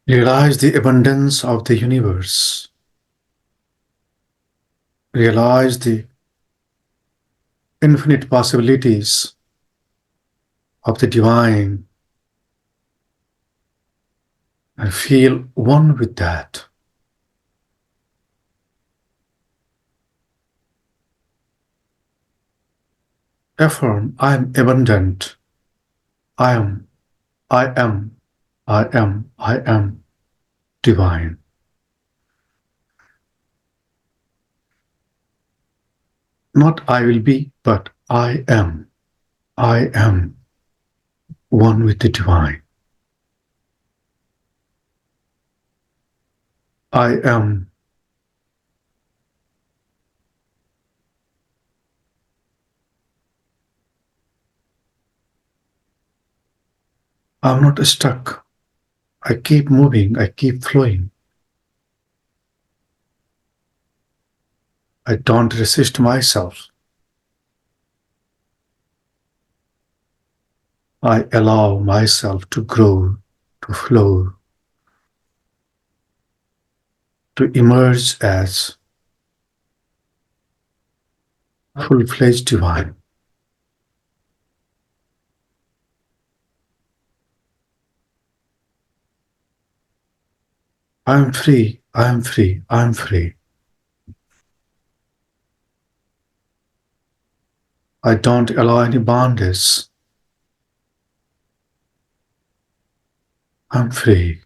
Realize the abundance of the universe. Realize the infinite possibilities of the divine and feel one with that. Affirm, I am abundant. I am, I am, I am, I am divine. Not I will be, but I am. I am one with the divine. I am. I'm not stuck. I keep moving. I keep flowing. I don't resist myself. I allow myself to grow, to flow, to emerge as full-fledged divine. I am free. I am free. I am free. I don't allow any bondage. I'm free.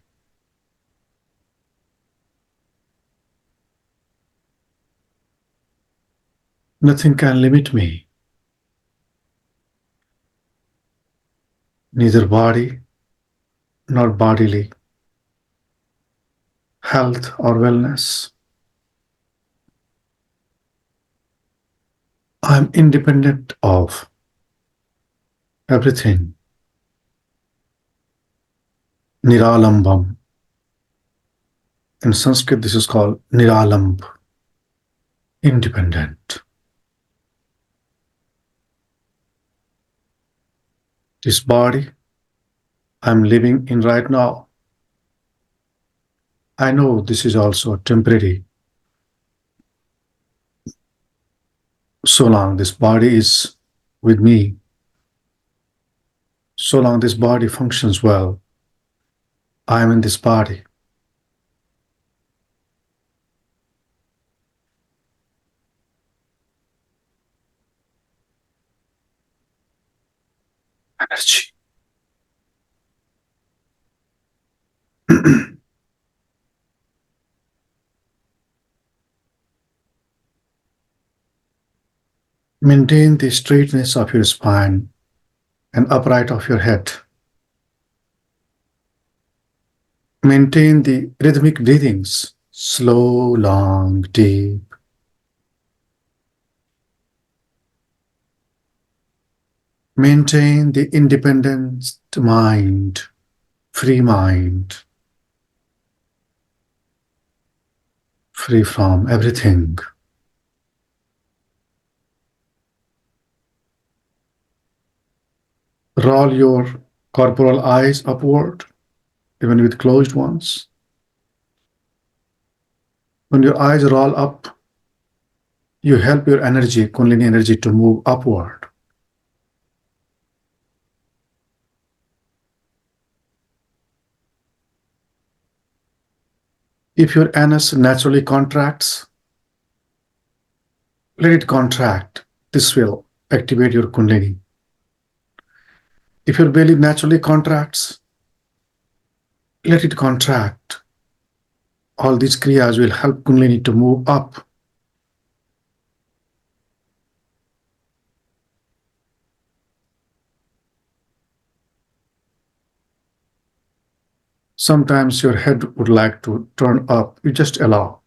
Nothing can limit me. Neither body nor bodily, health or wellness. I'm independent of everything. Niralambam. In Sanskrit, this is called Niralamb, independent. This body I'm living in right now, I know this is also temporary. So long this body is with me, so long this body functions well, I am in this body. Energy. Maintain the straightness of your spine and upright of your head. Maintain the rhythmic breathings, slow, long, deep. Maintain the independent mind, free mind, free from everything. Roll your corporal eyes upward, even with closed ones. When your eyes roll up, you help your energy, Kundalini energy, to move upward. If your anus naturally contracts, let it contract. This will activate your Kundalini. If your belly naturally contracts, let it contract. All these kriyas will help Kundalini to move up. Sometimes your head would like to turn up. You just allow.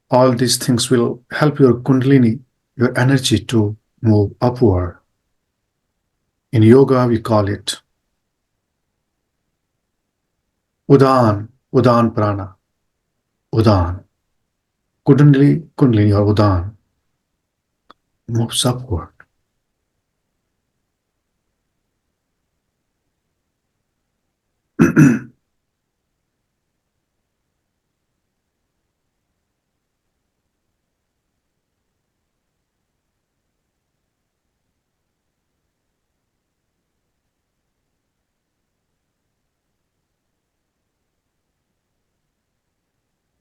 All these things will help your Kundalini, your energy, to move upward. In yoga, we call it Udan, Udan Prana, Udan. Kundalini or Udan moves upward.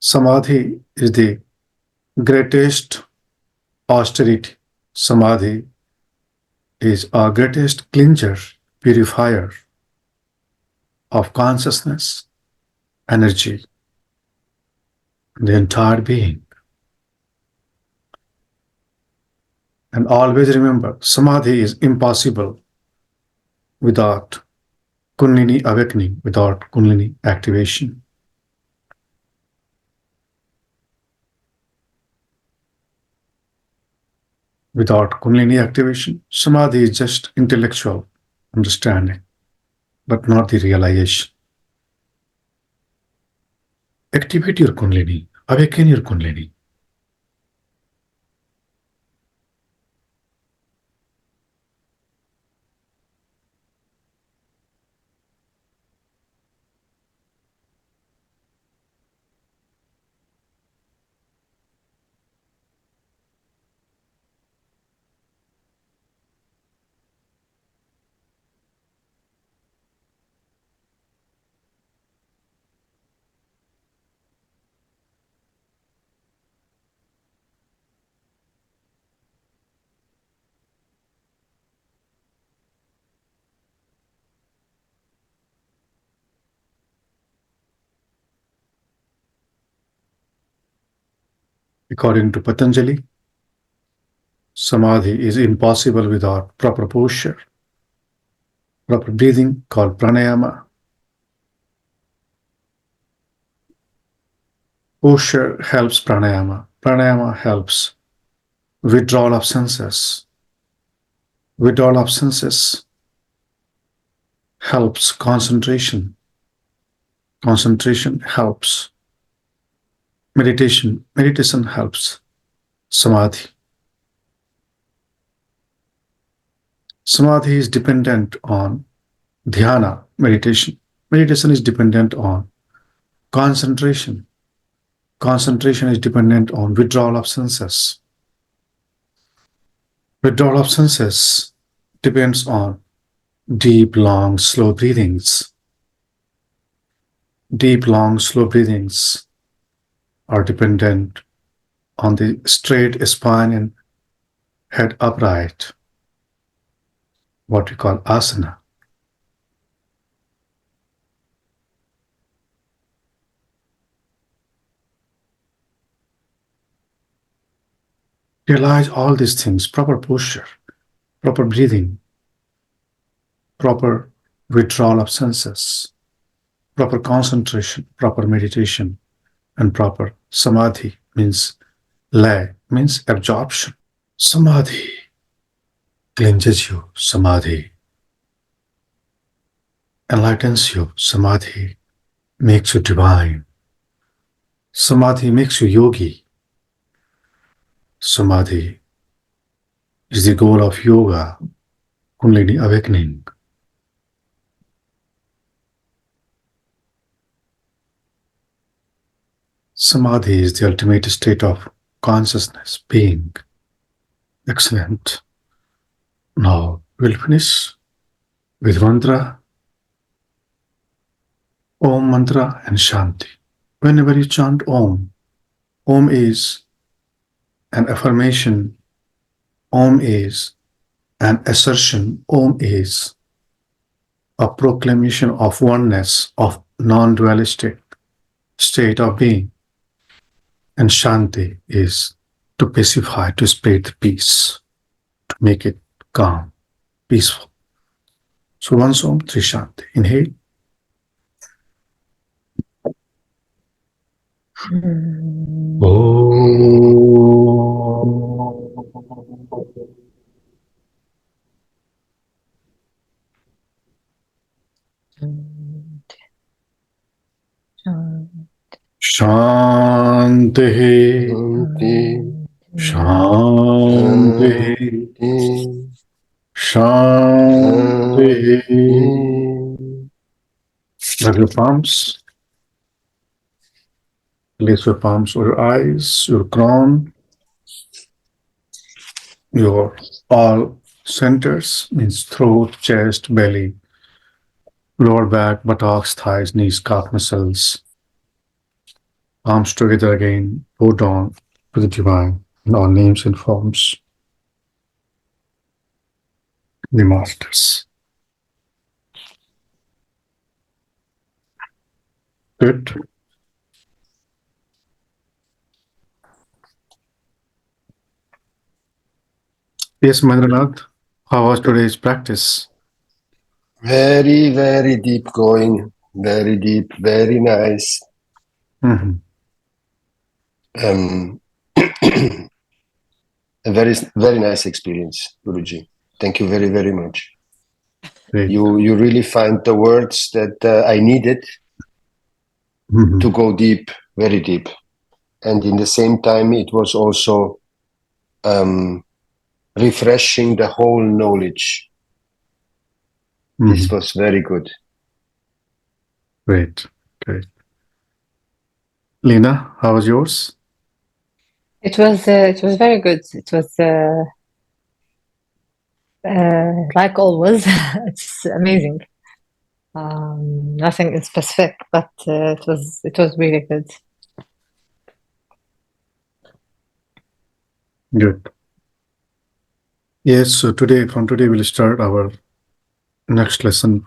Samadhi is the greatest austerity. Samadhi is our greatest cleanser, purifier of consciousness, energy, and the entire being. And always remember, Samadhi is impossible without Kundalini awakening, without Kundalini activation. Without Kundalini activation, Samadhi is just intellectual understanding, but not the realization. Activate your Kundalini, awaken your Kundalini. According to Patanjali, Samadhi is impossible without proper posture, proper breathing called pranayama. Posture helps pranayama. Pranayama helps withdrawal of senses. Withdrawal of senses helps concentration. Concentration helps meditation. Meditation helps samadhi. Samadhi is dependent on dhyana, meditation. Meditation is dependent on concentration. Concentration is dependent on withdrawal of senses. Withdrawal of senses depends on deep, long, slow breathings. Deep, long, slow breathings are dependent on the straight spine and head upright, what we call asana. Realize all these things: proper posture, proper breathing, proper withdrawal of senses, proper concentration, proper meditation, and proper samadhi means lay, means absorption. Samadhi cleanses you. Samadhi enlightens you. Samadhi makes you divine. Samadhi makes you yogi. Samadhi is the goal of yoga, Kundalini awakening. Samadhi is the ultimate state of consciousness, being. Excellent. Now we'll finish with mantra, Om mantra and Shanti. Whenever you chant Om is an affirmation, Om is an assertion, Om is a proclamation of oneness, of non-dualistic state of being. And Shanti is to pacify, to spread the peace, to make it calm, peaceful. So once Om, three Shanti. Inhale. Shanti, Shanti, Shanti. Rub your palms. Place your palms over your eyes, your crown, your all centers, means throat, chest, belly, lower back, buttocks, thighs, knees, calf muscles. Palms together again, bow down to the divine in all names and forms. The masters. Good. Yes, Mahendranath, how was today's practice? Very, very deep going, very deep, very nice. Mm-hmm. A very, very nice experience, Guruji. Thank you very, very much. Great. You really find the words that I needed to go deep, very deep. And in the same time, it was also refreshing the whole knowledge. This was very good. Great, great. Lena, how was yours? It was very good. It was like always. It's amazing. Nothing in specific, but it was really good. Good. Yes, so from today we'll start our next lesson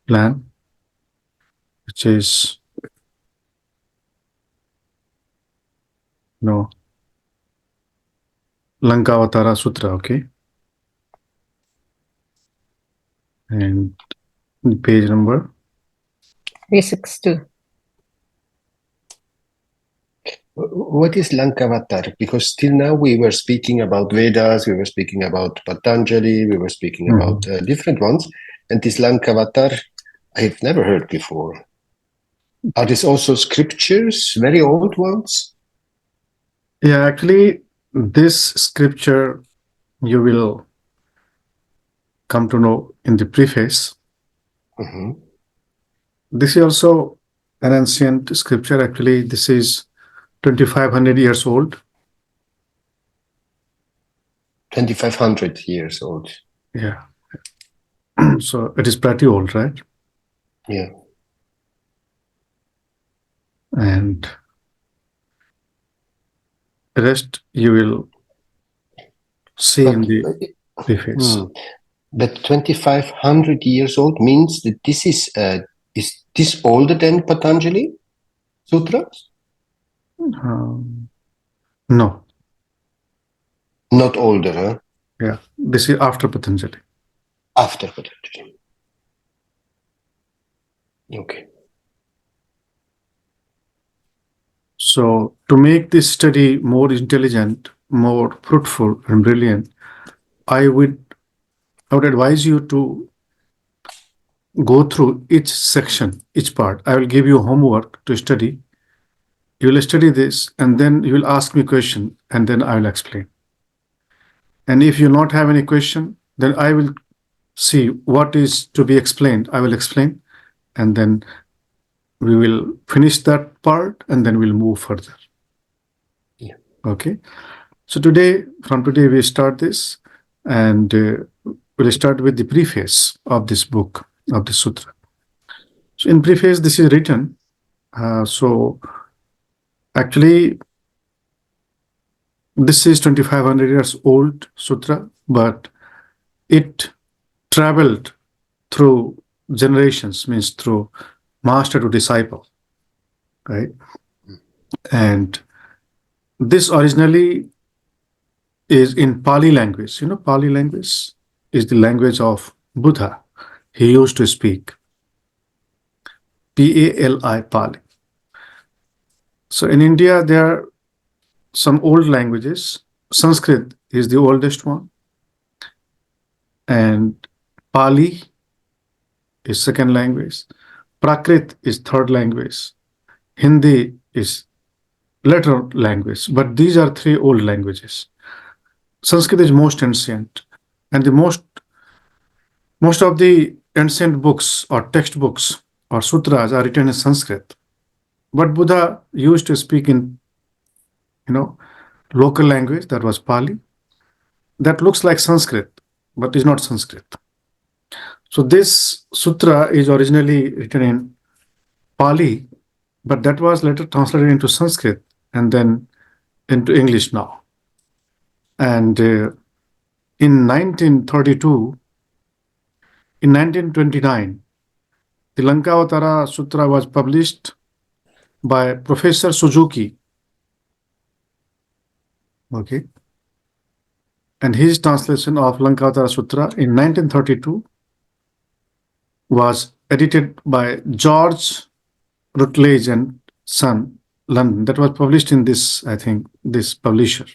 plan, which is Lankavatara Sutra, okay? And page number 362. What is Lankavatara? Because till now we were speaking about Vedas, we were speaking about Patanjali, we were speaking about different ones. And this Lankavatara, I've never heard before. Are these also scriptures, very old ones? Yeah, actually, this scripture you will come to know in the preface. This is also an ancient scripture. Actually, this is 2,500 years old. 2,500 years old. Yeah. So it is pretty old, right? Yeah. And the rest you will see in the preface. But 2,500 years old means that this is this older than Patanjali Sutras? No. Not older, huh? Yeah, this is after Patanjali. After Patanjali. Okay. So to make this study more intelligent, more fruitful and brilliant, I would advise you to go through each section, each part. I will give you homework to study. You will study this and then you will ask me a question and then I will explain. And if you not have any question, then I will see what is to be explained. I will explain and then we will finish that part and then we'll move further. Yeah. Okay. So from today, we start this and we'll start with the preface of this book, of the sutra. So in preface, this is written. So actually, this is 2,500 years old sutra, but it traveled through generations, means through master to disciple, right? And this originally is in Pali language. You know, Pali language is the language of Buddha. He used to speak. Pali, Pali. So in India, there are some old languages. Sanskrit is the oldest one. And Pali is second language. Prakrit is third language. Hindi is later language. But these are three old languages. Sanskrit is most ancient. And the most of the ancient books or textbooks or sutras are written in Sanskrit. But Buddha used to speak in, local language, that was Pali. That looks like Sanskrit, but is not Sanskrit. So this sutra is originally written in Pali, but that was later translated into Sanskrit and then into English now. And in 1932, in 1929, the Lankavatara Sutra was published by Professor Suzuki. Okay. And his translation of Lankavatara Sutra in 1932 was edited by George Routledge and Son, London. That was published in this, I think, this publisher.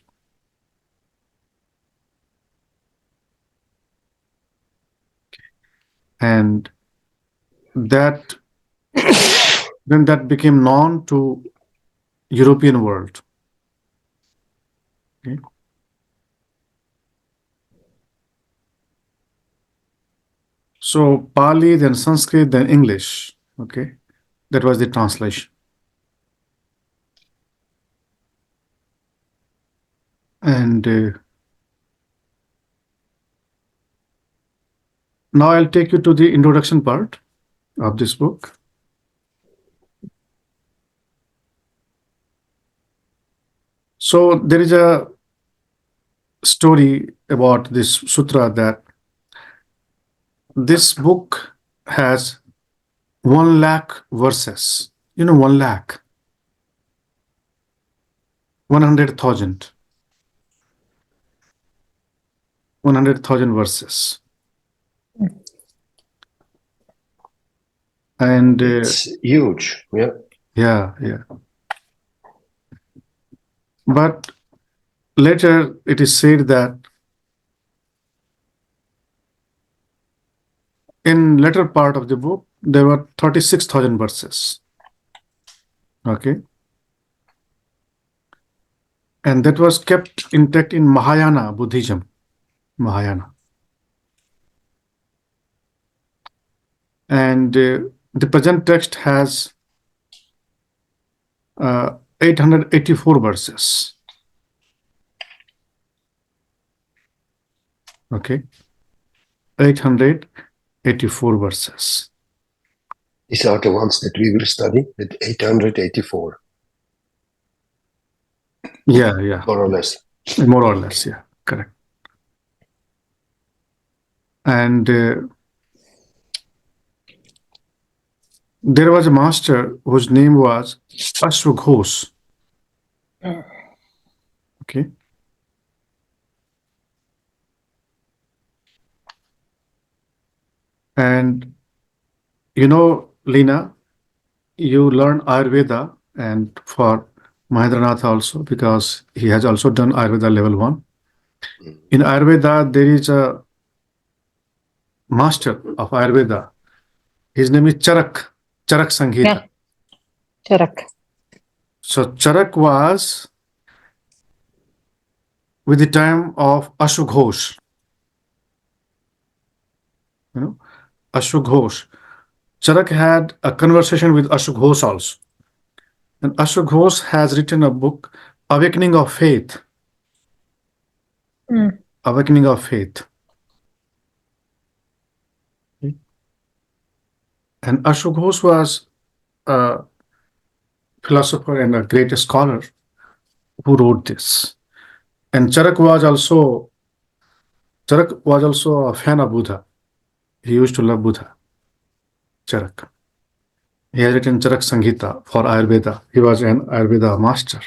And that then that became known to European world. Okay. So Pali, then Sanskrit, then English. Okay, that was the translation. And now I'll take you to the introduction part of this book. So there is a story about this sutra that this book has 1 lakh verses. 1 lakh. 100,000. 100,000 verses. And it's huge. Yeah. Yeah. But later it is said that in later part of the book there were 36,000 verses. Okay. And that was kept intact in Mahayana Buddhism. Mahayana. And the present text has 884 verses. Okay. 884 verses. These are the ones that we will study at 884. Yeah. More or less. More or less, yeah. Correct. And there was a master whose name was Ashwaghosh. Okay. And Lena, you learn Ayurveda, and for Mahendranath also, because he has also done Ayurveda level 1. In Ayurveda, there is a master of Ayurveda. His name is Charak Sanghita. Yeah. Charak. So Charak was with the time of Ashwaghosh. Ashwaghosh. Charak had a conversation with Ashwaghosh also. And Ashwaghosh has written a book, Awakening of Faith. Awakening of Faith. And Ashwaghosh was a philosopher and a great scholar who wrote this. And Charak was also a fan of Buddha. He used to love Buddha. Charak. He has written Charak Sanghita for Ayurveda. He was an Ayurveda master.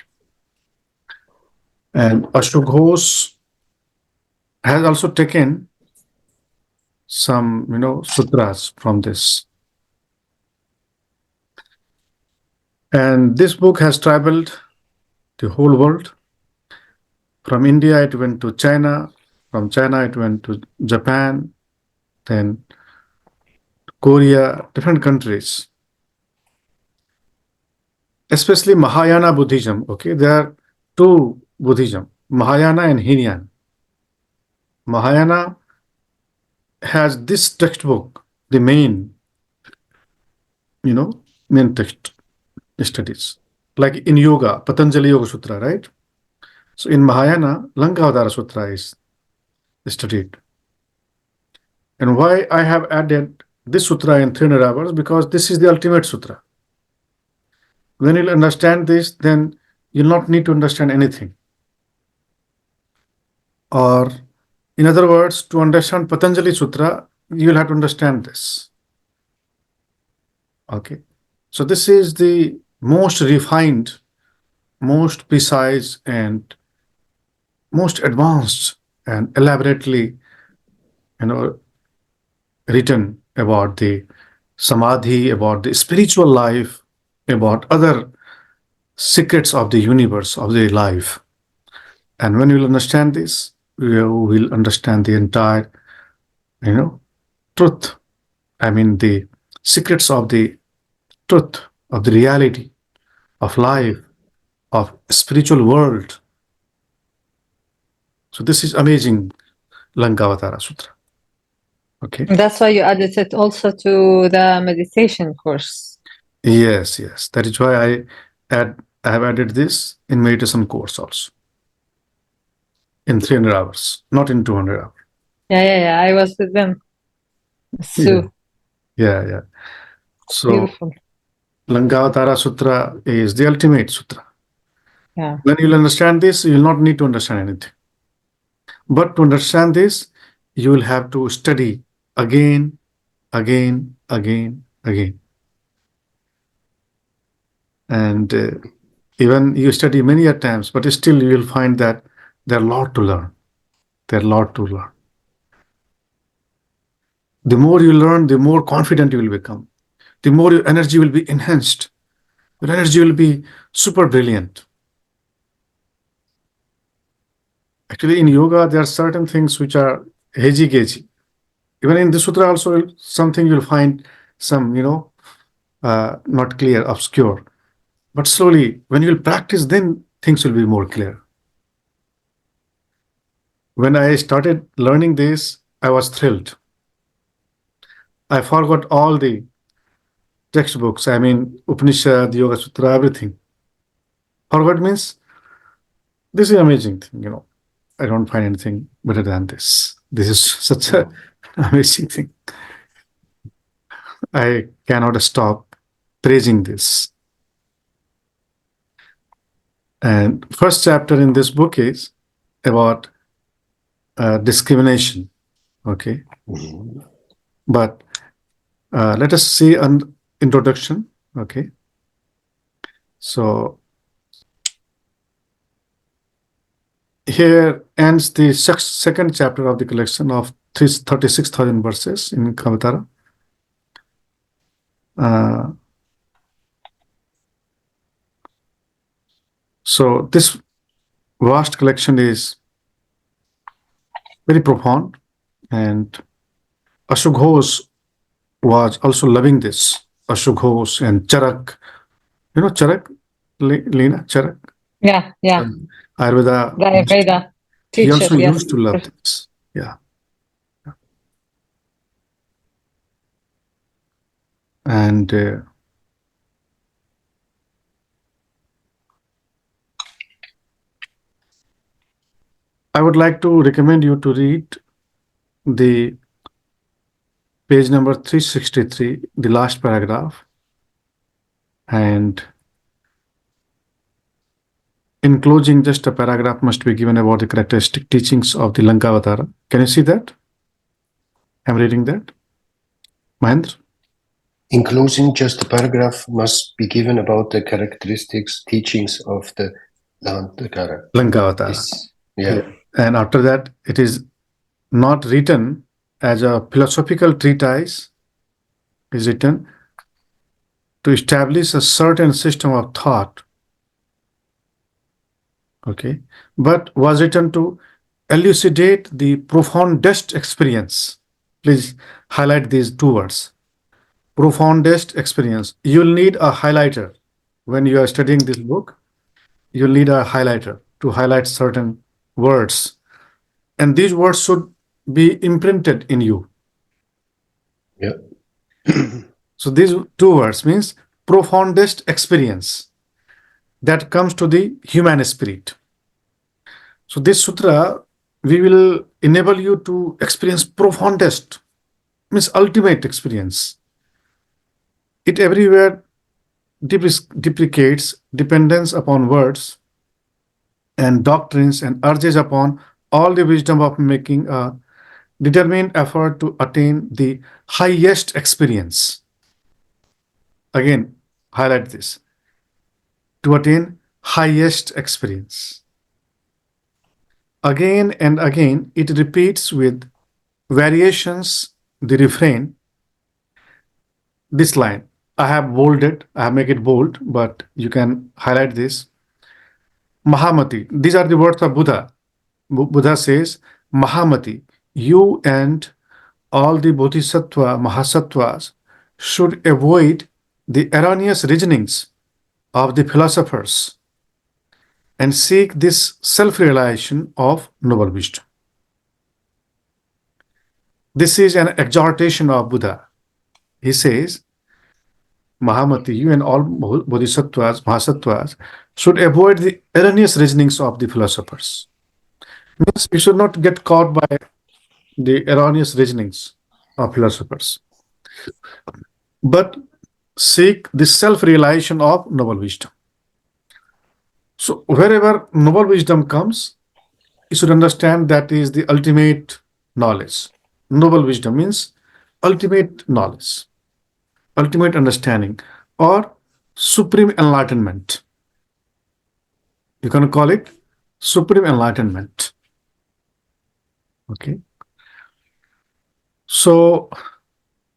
And Ashwaghosh has also taken some, sutras from this. And this book has traveled the whole world. From India, it went to China. From China, it went to Japan, then Korea, different countries. Especially Mahayana Buddhism. Okay, there are 2 Buddhism, Mahayana and Himalayan. Mahayana has this textbook, the main main text studies. Like in yoga, Patanjali Yoga Sutra, right? So in Mahayana, Lankavatara Sutra is studied. And why I have added this sutra in 300 hours? Because this is the ultimate sutra. When you'll understand this, then you'll not need to understand anything. Or, in other words, to understand Patanjali Sutra, you'll have to understand this. Okay. So this is the most refined, most precise, and most advanced and elaborately, written about the samadhi, about the spiritual life, about other secrets of the universe, of the life. And when you'll understand this, you will understand the entire, truth. I mean, the secrets of the truth, of the reality, of life, of spiritual world. So this is amazing, Lankavatara Sutra. Okay. That's why you added it also to the meditation course. Yes. That is why I have added this in meditation course also. In 300 hours, not in 200 hours. Yeah. I was with them. So Yeah. So beautiful. Lankavatara Sutra is the ultimate sutra. Yeah. When you'll understand this, you'll not need to understand anything. But to understand this, you will have to study again. And even you study many a times, but still you will find that there are a lot to learn. The more you learn, the more confident you will become. The more your energy will be enhanced. Your energy will be super brilliant. Actually, in yoga, there are certain things which are heji-geji. Even in the sutra also, something you'll find some, not clear, obscure. But slowly, when you'll practice, then things will be more clear. When I started learning this, I was thrilled. I forgot all the textbooks. I mean, Upanishad, Yoga Sutra, everything. Forgot means this is amazing thing, I don't find anything better than this. This is such an amazing thing. I cannot stop praising this. And first chapter in this book is about discrimination. Okay. But let us see an introduction. Okay. So here ends the second chapter of the collection of 36,000 verses in Kavatara. So this vast collection is very profound, and Ashok Ghosh was also loving this. Ashok Ghosh and Charak. You know Charak? Lena? Charak? Yeah. Ayurveda. The Ayurveda He teacher. also Yes. used to love this. Yeah. And I would like to recommend you to read the page number 363, the last paragraph. And in closing, just a paragraph must be given about the characteristic teachings of the Lankavatara. Can you see that? I'm reading that. Mahendra? In closing, just a paragraph must be given about the characteristics, teachings of the Lankavatara. Yes. Yeah. And after that, it is not written as a philosophical treatise. It is written to establish a certain system of thought. Okay. But was written to elucidate the profoundest experience. Please highlight these two words. Profoundest experience. You'll need a highlighter. When you are studying this book, you'll need a highlighter to highlight certain words. And these words should be imprinted in you. Yeah. So these two words means profoundest experience that comes to the human spirit. So this sutra, we will enable you to experience profoundest, means ultimate experience. It everywhere deprecates dependence upon words and doctrines and urges upon all the wisdom of making a determined effort to attain the highest experience. Again, highlight this. To attain highest experience. Again and again, it repeats with variations the refrain. This line, I have bolded, I have made it bold, but you can highlight this. Mahamati, these are the words of Buddha. Buddha says, Mahamati, you and all the Bodhisattva, Mahasattvas should avoid the erroneous reasonings of the philosophers and seek this self-realization of noble wisdom. This is an exhortation of Buddha. He says, Mahamati, you and all Bodhisattvas, Mahasattvas should avoid the erroneous reasonings of the philosophers. Means you should not get caught by the erroneous reasonings of philosophers, but seek the self-realization of noble wisdom. So wherever noble wisdom comes, you should understand that is the ultimate knowledge. Noble wisdom means ultimate knowledge, ultimate understanding, or supreme enlightenment. You can call it supreme enlightenment. Okay. So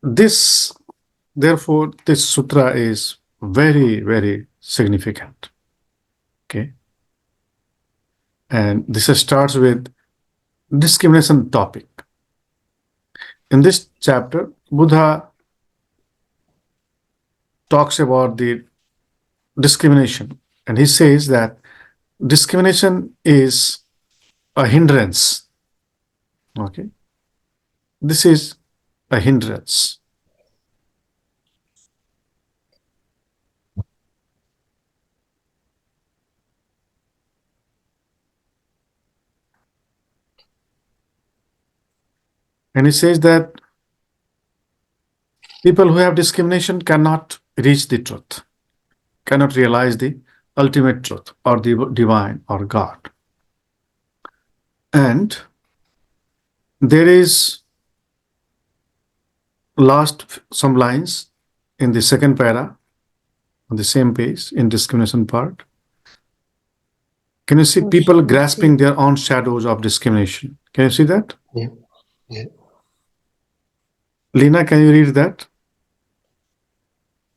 this, therefore, this sutra is very, very significant. Okay. And this starts with discrimination topic. In this chapter, Buddha talks about the discrimination, and he says that discrimination is a hindrance. Okay. This is a hindrance. And he says that people who have discrimination cannot reach the truth, cannot realize the ultimate truth or the divine or God. And there is last some lines in the second para on the same page in discrimination part. Can you see people grasping their own shadows of discrimination? Can you see that? Yeah. Yeah. Lena, can you read that?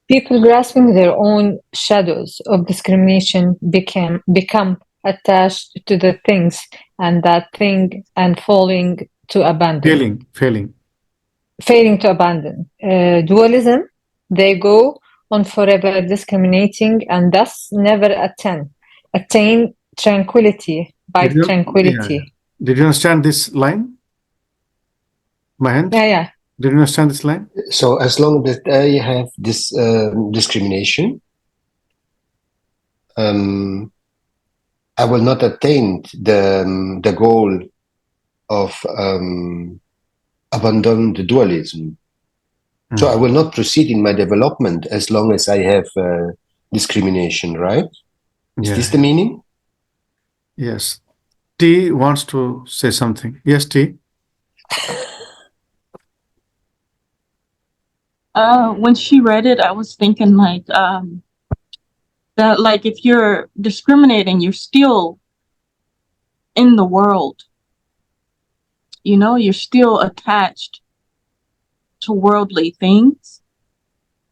People grasping their own shadows of discrimination become attached to the things and that thing and failing to abandon. Failing to abandon. Dualism, they go on forever discriminating and thus never attain tranquility by tranquility. Yeah. Did you understand this line? Mahend? Yeah. Did you understand this line? So as long as I have this discrimination, I will not attain the goal of abandon the dualism. So I will not proceed in my development as long as I have discrimination, right? Is this the meaning? Yes. T wants to say something. Yes, T. When she read it, I was thinking like that, like if you're discriminating, you're still in the world. You know, you're still attached to worldly things,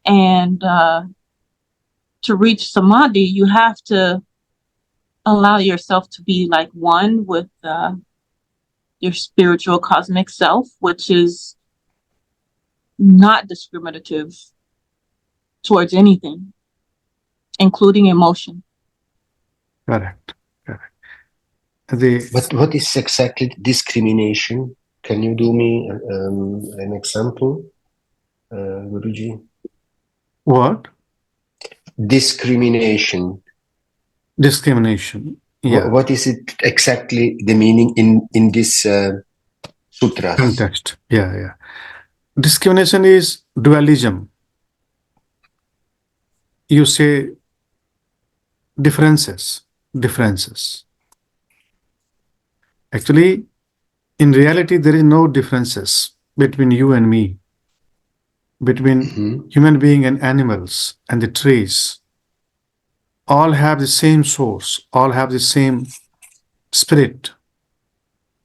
and to reach samadhi, you have to allow yourself to be like one with your spiritual cosmic self, which is not discriminative towards anything, including emotion. Correct. What is exactly discrimination? Can you do me an example, Guruji? What? Discrimination. Discrimination. Yeah. What is it exactly, the meaning in this sutra? Context. Yeah. Discrimination is dualism. You say differences. Actually, in reality, there is no differences between you and me, between human being and animals and the trees. All have the same source, all have the same spirit.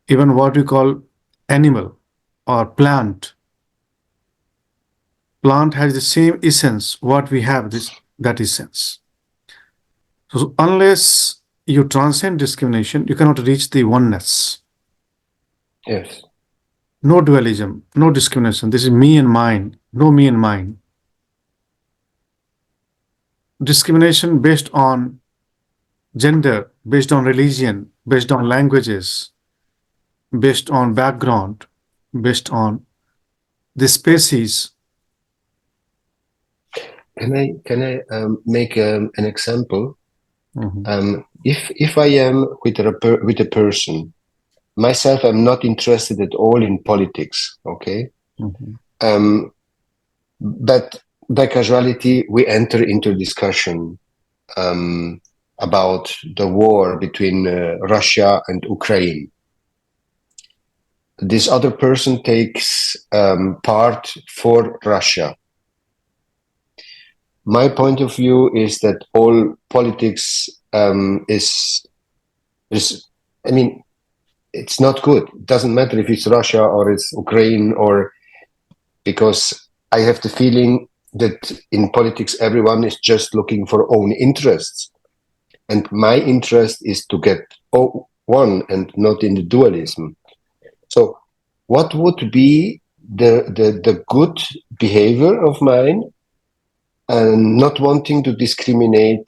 Even what we call animal or plant has the same essence, what we have, that essence. So unless you transcend discrimination, you cannot reach the oneness. Yes. No dualism, no discrimination. This is me and mine, no me and mine. Discrimination based on gender, based on religion, based on languages, based on background, based on the species. Can I make an example? If I am with a person, myself, I'm not interested at all in politics. Okay, but by casuality, we enter into discussion about the war between Russia and Ukraine. This other person takes part for Russia. My point of view is that all politics is, I mean, it's not good. It doesn't matter if it's Russia or it's Ukraine, or because I have the feeling that in politics everyone is just looking for own interests, and my interest is to get one and not in the dualism. So, what would be the good behavior of mine? And not wanting to discriminate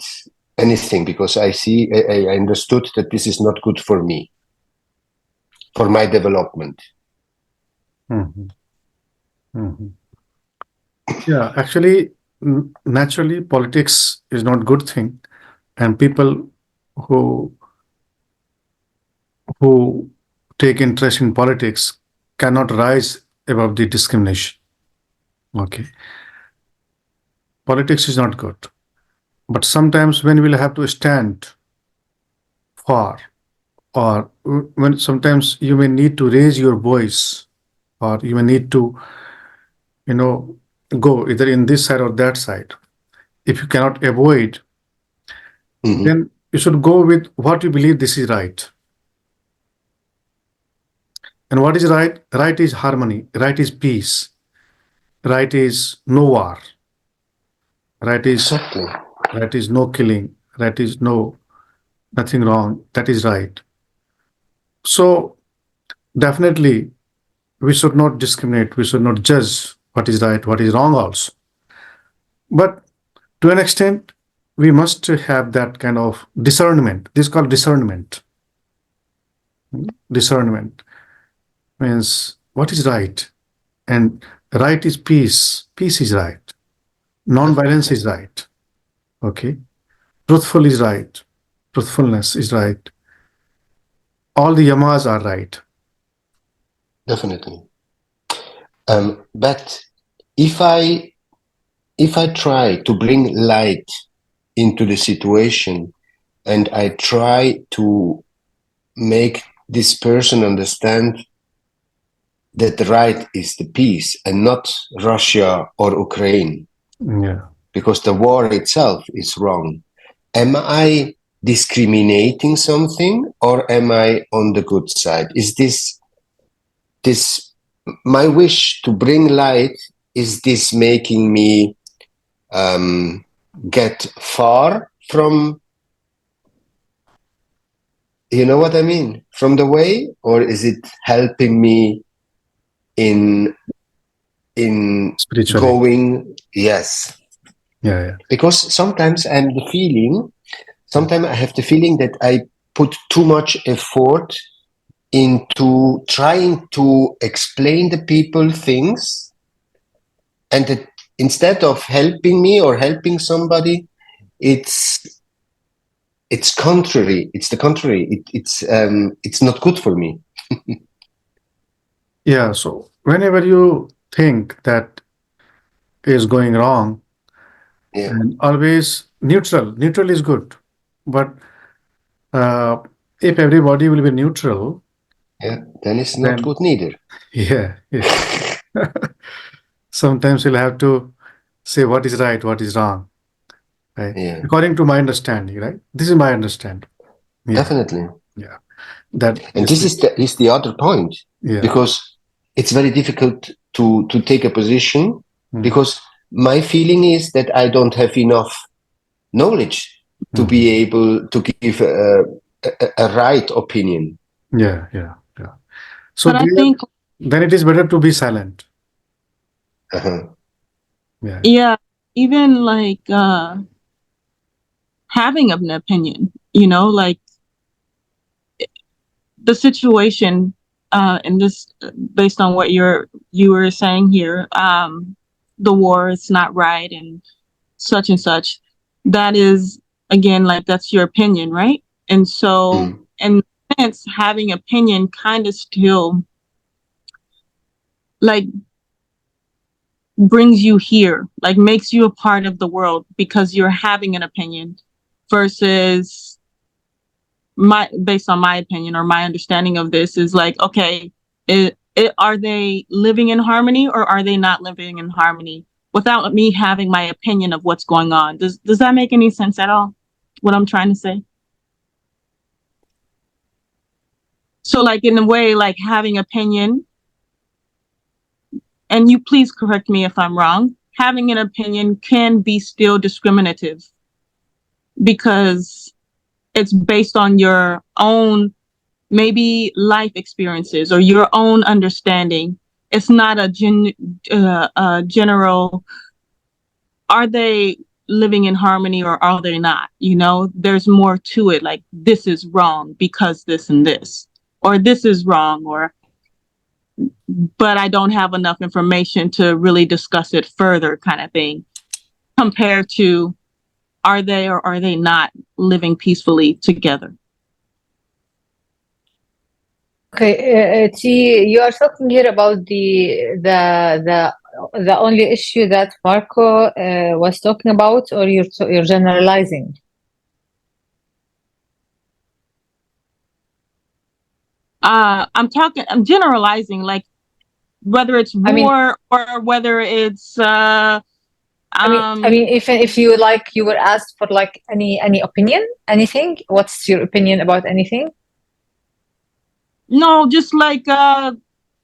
anything, because I understood that this is not good for me, for my development. Yeah, actually, naturally, politics is not a good thing, and people who take interest in politics cannot rise above the discrimination. Okay. Politics is not good. But sometimes when we'll have to stand for, or when sometimes you may need to raise your voice, or you may need to, go either in this side or that side. If you cannot avoid, then you should go with what you believe this is right. And what is right? Right is harmony. Right is peace. Right is no war. Right is exactly. Right is no killing. Right is nothing wrong. That is right. So definitely we should not discriminate. We should not judge what is right, what is wrong also. But to an extent, we must have that kind of discernment. This is called discernment. Discernment means what is right, and right is peace. Peace is right. Non-violence is right. Okay. Truthful is right. Truthfulness is right. All the yamas are right. Definitely. But if I try to bring light into the situation, and I try to make this person understand that the right is the peace and not Russia or Ukraine, because the war itself is wrong, am I discriminating something, or am I on the good side? Is this my wish to bring light, is this making me get far from, you know what I mean, from the way, or is it helping me in going? Yes. Yeah. Because sometimes I have the feeling that I put too much effort into trying to explain the people things, and that instead of helping me or helping somebody, it's contrary. It's the contrary. It's not good for me. Yeah, so whenever you think that is going wrong, Yeah, and always neutral is good. But if everybody will be neutral, yeah. Then it's not then good neither. yeah, sometimes you'll have to say what is right, what is wrong, right? Yeah, According to my understanding, right? This is my understanding. Yeah, definitely. yeah. That And this this is the other point, yeah. because it's very difficult to take a position, Mm. because my feeling is that I don't have enough knowledge to Mhm. be able to give a right opinion. Yeah. So But I think, then it is better to be silent. Uh-huh. Yeah. yeah, even like having an opinion, like the situation in this, based on what you were saying here, the war is not right and such. That is, again, like, that's your opinion, right? And so, in a sense, having opinion kind of still like brings you here, like makes you a part of the world because you're having an opinion, versus based on my opinion or my understanding of this is like, okay, are they living in harmony or are they not living in harmony, without me having my opinion of what's going on? Does that make any sense at all, what I'm trying to say? So like, in a way, like having opinion, and you please correct me if I'm wrong, having an opinion can be still discriminative because it's based on your own maybe life experiences or your own understanding. It's not a general, are they living in harmony or are they not? There's more to it, like, this is wrong because this and this, or this is wrong, but I don't have enough information to really discuss it further, kind of thing, compared to, are they or are they not living peacefully together? Okay, you are talking here about the only issue that Marco was talking about, or you're generalizing? I'm generalizing, like, whether it's war or whether it's I mean, if you like, you were asked for like any opinion, anything. What's your opinion about anything? no, just like,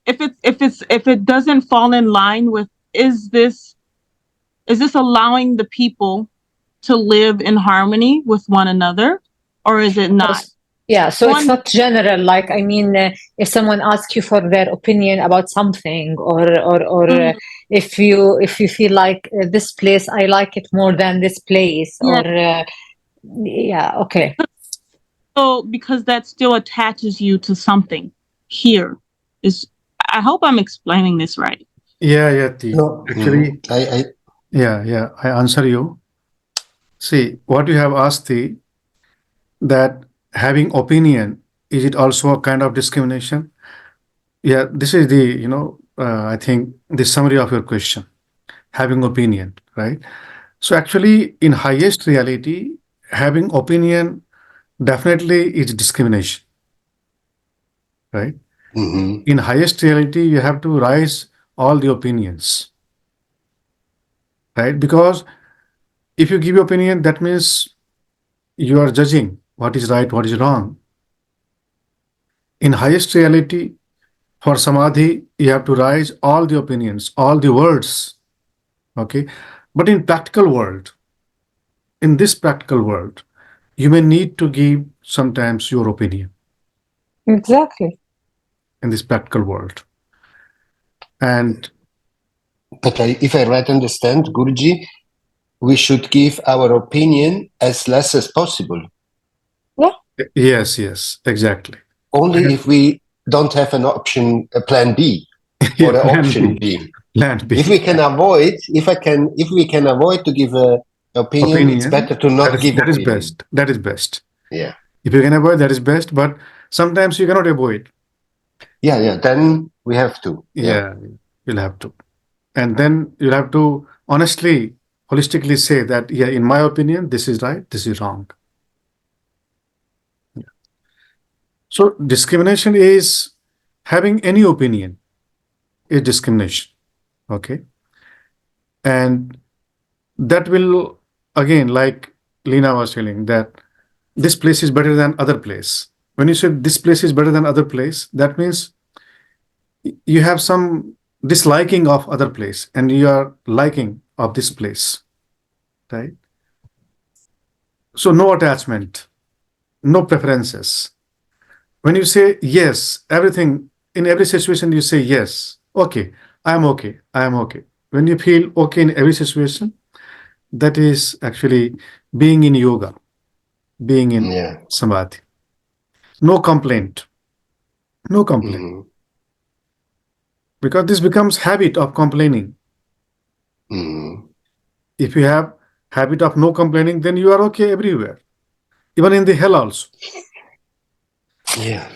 if it doesn't fall in line with, is this allowing the people to live in harmony with one another, or is it not? Yeah, so it's not general. Like, I mean, if someone asks you for their opinion about something, or if you feel like this place, I like it more than this place, or yeah, okay. So because that still attaches you to something here. I hope I'm explaining this right. Yeah. No, Actually, I answer you. See, what you have asked that having opinion, is it also a kind of discrimination? Yeah, this is the, I think the summary of your question, having opinion, right? So actually, in highest reality, having opinion definitely is discrimination, right? In highest reality, you have to rise all the opinions, right? Because if you give your opinion, that means you are judging what is right, what is wrong. In highest reality, for samadhi, you have to rise all the opinions, all the words, okay? But in this practical world, you may need to give sometimes your opinion. Exactly. In this practical world. And but if I right understand, Guruji, we should give our opinion as less as possible. Yeah. Yes, exactly. Only if we don't have an option, a plan B, or an option B. Land If we can avoid, if we can avoid to give a opinion, it's better to not give that is opinion. best. That is best. Yeah. If you can avoid, that is best. But sometimes you cannot avoid. Yeah. Then we have to. Yeah, you'll have to. And then you'll have to honestly, holistically say that, yeah, in my opinion, this is right, this is wrong. Yeah. So discrimination is having any opinion is discrimination. Okay. And that will, again, like Lena was telling, that this place is better than other place. When you say this place is better than other place, that means you have some disliking of other place and you are liking of this place, right? So no attachment, no preferences. When you say yes, everything, in every situation you say yes, okay, I am okay, I am okay. When you feel okay in every situation, that is actually being in yoga, being in samadhi. No complaint, no complaint. Mm-hmm. Because this becomes habit of complaining. Mm-hmm. If you have habit of no complaining, then you are okay everywhere, even in the hell also. Yeah.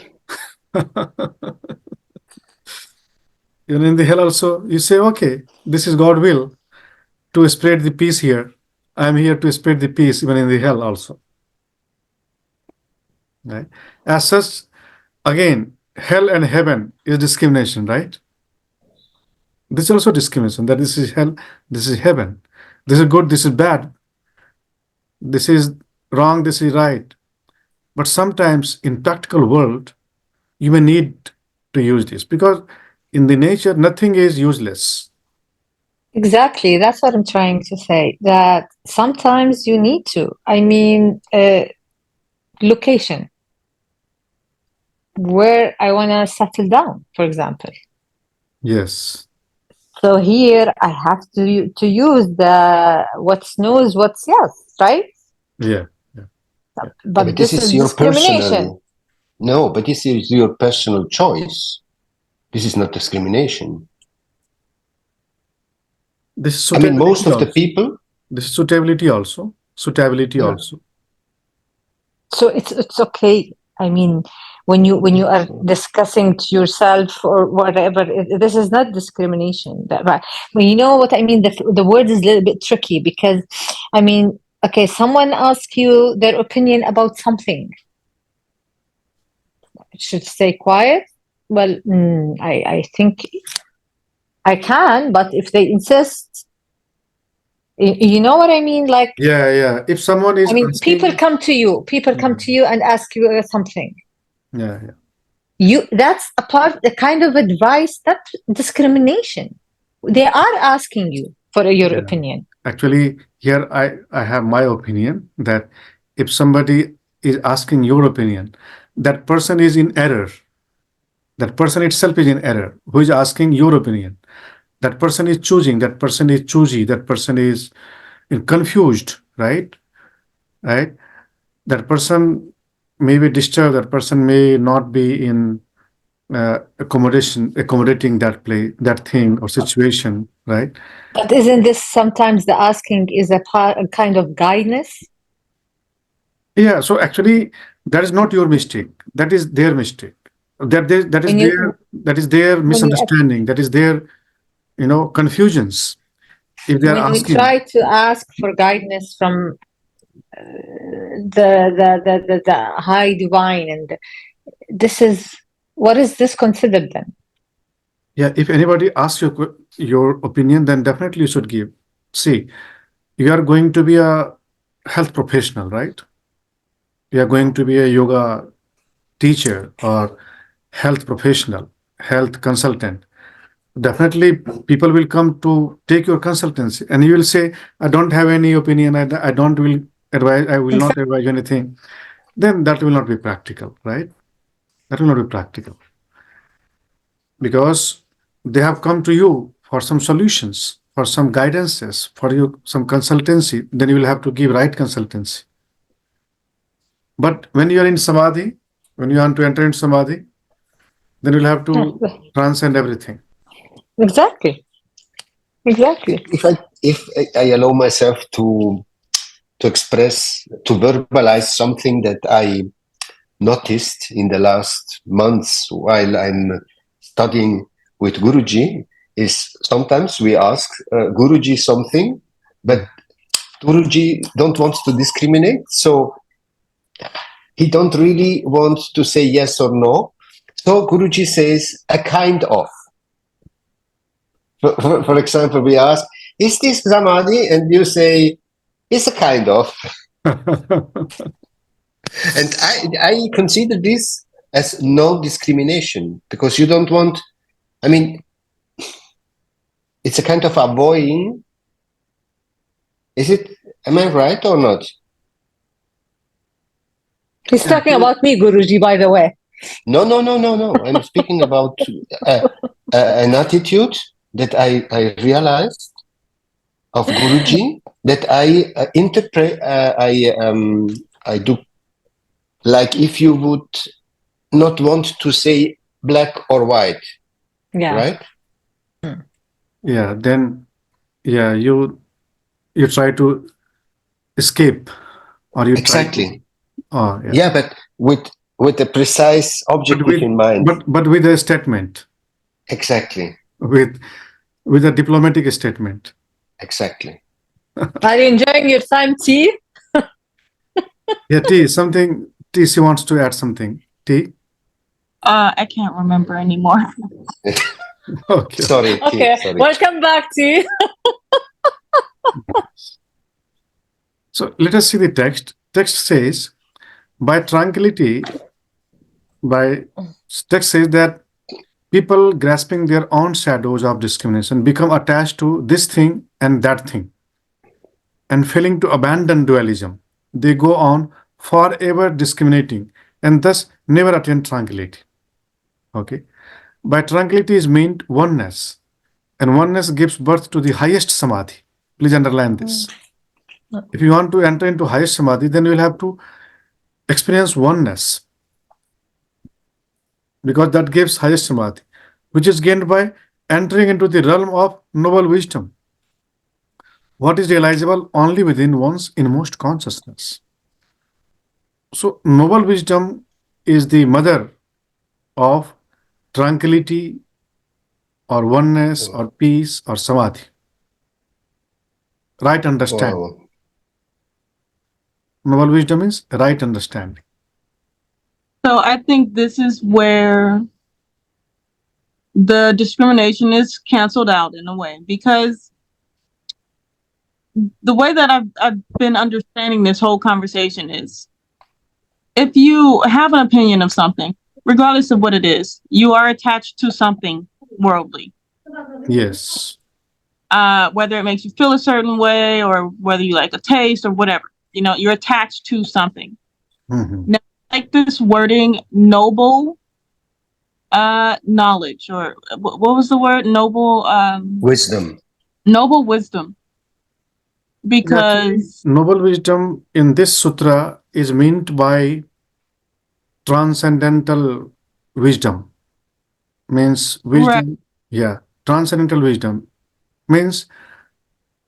Even in the hell also, you say, okay, this is God will to spread the peace here. I am here to spread the peace even in the hell also. Right? As such, again, hell and heaven is discrimination, right? This is also discrimination, that this is hell, this is heaven. This is good, this is bad. This is wrong, this is right. But sometimes in practical world, you may need to use this because in the nature, nothing is useless. Exactly. That's what I'm trying to say, that sometimes you need to. I mean, location, where I want to settle down, for example. Yes. So here I have to use the what's no is what's yes, right? Yeah. But this is your discrimination. personal. No, but this is your personal choice. This is not discrimination. This is I mean, most of also. the people. This is suitability also. Suitability also. So it's okay. I mean, when you are discussing to yourself or whatever, this is not discrimination. But you know what I mean. The word is a little bit tricky because, I mean, okay, someone asks you their opinion about something. Should stay quiet. Well, I think I can, but if they insist, you know what I mean? Like, yeah. If someone is, I mean, asking, people come to you and ask you something. Yeah. That's a part, the kind of advice, that's discrimination. They are asking you for your opinion. Actually, here I have my opinion that if somebody is asking your opinion, that person is in error. That person itself is in error. Who is asking your opinion? That person is choosing. That person is choosy. That person is confused. Right. That person may be disturbed. That person may not be in accommodating that thing or situation, right? But isn't this sometimes the asking is a kind of guidance? Yeah. So actually, that is not your mistake. That is their mistake. That is their misunderstanding. That is their, confusions. If they are when asking, we try to ask for guidance from the high divine, and this is, what is this considered then? yeah, if anybody asks your opinion, then definitely you should give. See, you are going to be a health professional, right? You are going to be a yoga teacher or health professional, health consultant. Definitely people will come to take your consultancy and you will say, I don't have any opinion. I don't will advise. I will not advise anything. Then that will not be practical, right? That will not be practical because they have come to you for some solutions, for some guidances, for you, some consultancy. Then you will have to give right consultancy. But when you are in samadhi, when you want to enter in samadhi, then you'll have to transcend everything. Exactly. Exactly. If I allow myself to express, to verbalize something that I noticed in the last months while I'm studying with Guruji, is sometimes we ask Guruji something, but Guruji don't want to discriminate, so he don't really want to say yes or no. So Guruji says a kind of. For example, we ask, is this samadhi? And you say, it's a kind of. And I consider this as no discrimination, because you don't want, I mean, it's a kind of avoiding. Is it, am I right or not? He's talking about me, Guruji, by the way. No. I'm speaking about an attitude that I realized of Guruji, that I interpret, I do, like if you would not want to say black or white, Yeah. right? Yeah, then you try to escape, or you Exactly. try to, oh yeah. Yeah, but with a precise objective in mind. But with a statement. Exactly. With a diplomatic statement. Exactly. Are you enjoying your time, T? Yeah, T, she wants to add something. T? I can't remember anymore. Okay. Sorry, T, Okay, sorry. welcome back, T. So let us see the text. Text says, text says that people grasping their own shadows of discrimination become attached to this thing and that thing, and failing to abandon dualism. They go on forever discriminating and thus never attain tranquility. Okay. By tranquility is meant oneness, and oneness gives birth to the highest samadhi. Please underline this. If you want to enter into highest samadhi, then you will have to experience oneness, because that gives highest samadhi, which is gained by entering into the realm of noble wisdom, what is realizable only within one's inmost consciousness. So noble wisdom is the mother of tranquility or oneness or peace or samadhi. Right understanding. Wow. Noble wisdom is right understanding. So I think this is where the discrimination is canceled out in a way, because the way that I've been understanding this whole conversation is, if you have an opinion of something, regardless of what it is, you are attached to something worldly. Yes. Whether it makes you feel a certain way or whether you like a taste or whatever, you're attached to something. Mm-hmm. Now, like this wording, noble knowledge, or what was the word? Noble Wisdom. Noble wisdom. Because noble wisdom in this sutra is meant by transcendental wisdom. Means wisdom. Right. Yeah. Transcendental wisdom means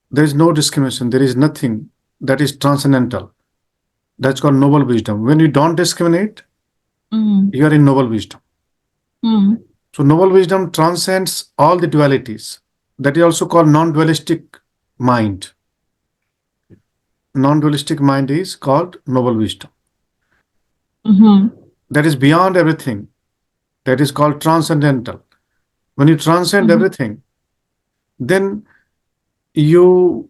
there is no discrimination. There is nothing that is transcendental. That's called noble wisdom. When you don't discriminate, you are in noble wisdom. So noble wisdom transcends all the dualities. That is also called non-dualistic mind. Non-dualistic mind is called noble wisdom. That is beyond everything. That is called transcendental. When you transcend everything, then you